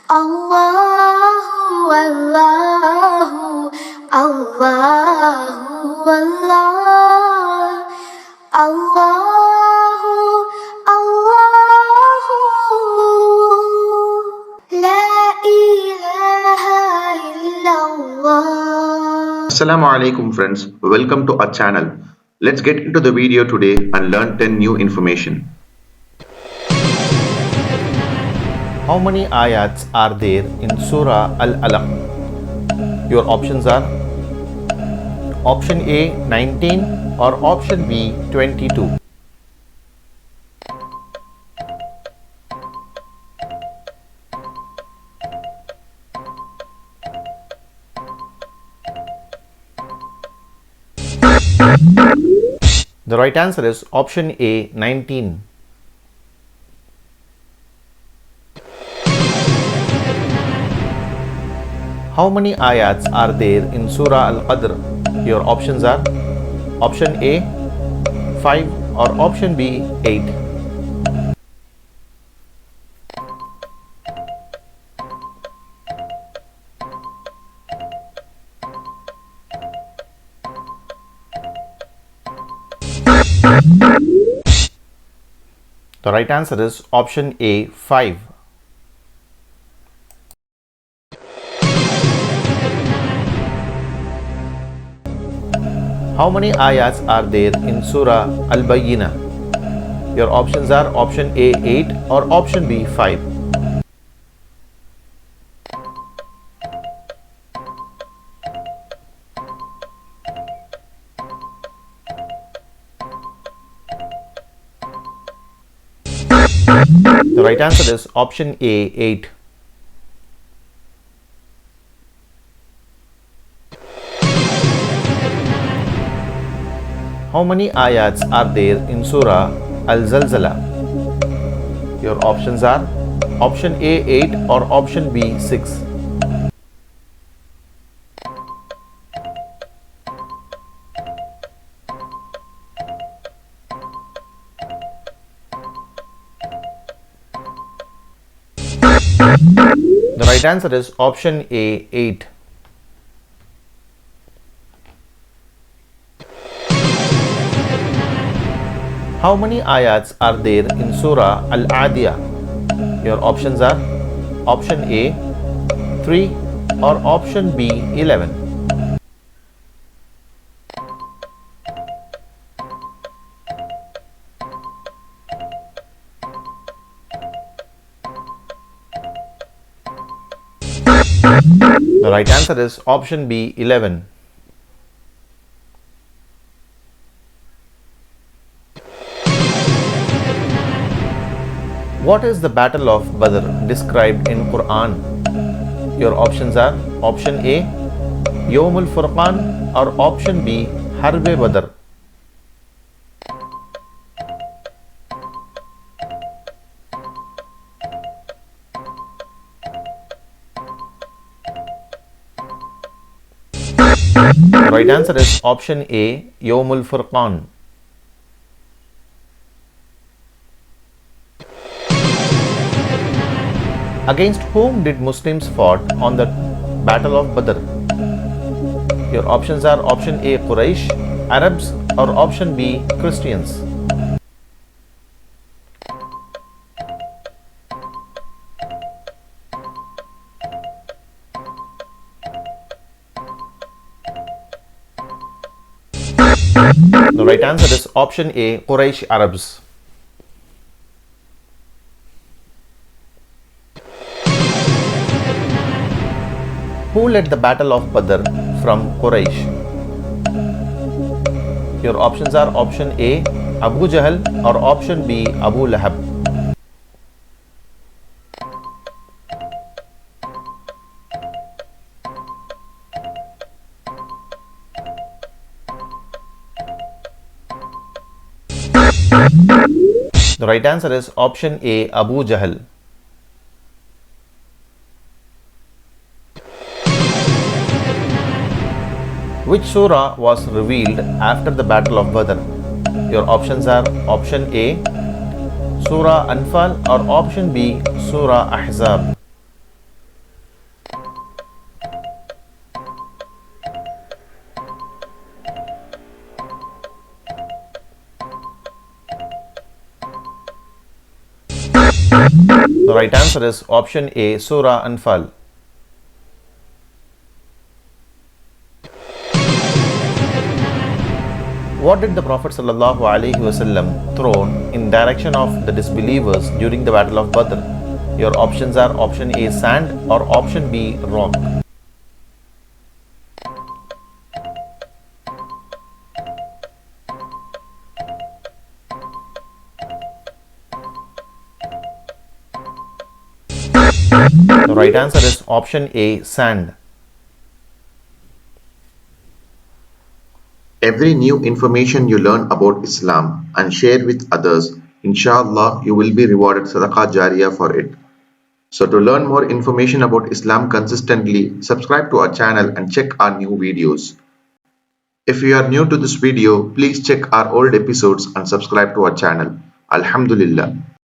Allahu, Allahu, Allahu, Allah. Allahu, Allahu, La ilaha illallah. Assalamu alaikum friends, welcome to our channel. Let's get into the video today and learn 10 new information. How many ayats are there in Surah Al-Alaq? Your options are option A 19 or option B 22. The right answer is option A 19. How many ayats are there in Surah Al-Qadr? Your options are option A 5 or option B 8. The right answer is option A 5. How many ayats are there in Surah Al-Bayyinah? Your options are option A 8 or option B 5. The right answer is option A 8. How many ayats are there in Surah Al-Zalzala? Your options are option A 8 or option B 6. The right answer is option A 8. How many ayats are there in Surah Al-Adiyah? Your options are option A 3 or option B 11. The right answer is option B 11. What is the Battle of Badr described in Quran? Your options are option A Yawm al-Furqan or option B Harb Badr. The right answer is option A Yawm al-Furqan. Against whom did Muslims fought on the Battle of Badr? Your options are option A Quraysh, Arabs or option B Christians. The right answer is option A Quraysh Arabs. Who led the Battle of Badr from Quraysh? Your options are option A Abu Jahl or option B Abu Lahab. The right answer is option A Abu Jahl. Which surah was revealed after the Battle of Badr? Your options are option A Surah Anfal or option B Surah Ahzab. The right answer is option A, Surah Anfal. What did the Prophet ﷺ throw in direction of the disbelievers during the Battle of Badr? Your options are option A, sand, or option B, rock. The right answer is option A, sand. Every new information you learn about Islam and share with others, inshallah, you will be rewarded sadaqah jariyah for it. So to learn more information about Islam consistently, subscribe to our channel and check our new videos. If you are new to this video, please check our old episodes and subscribe to our channel. Alhamdulillah.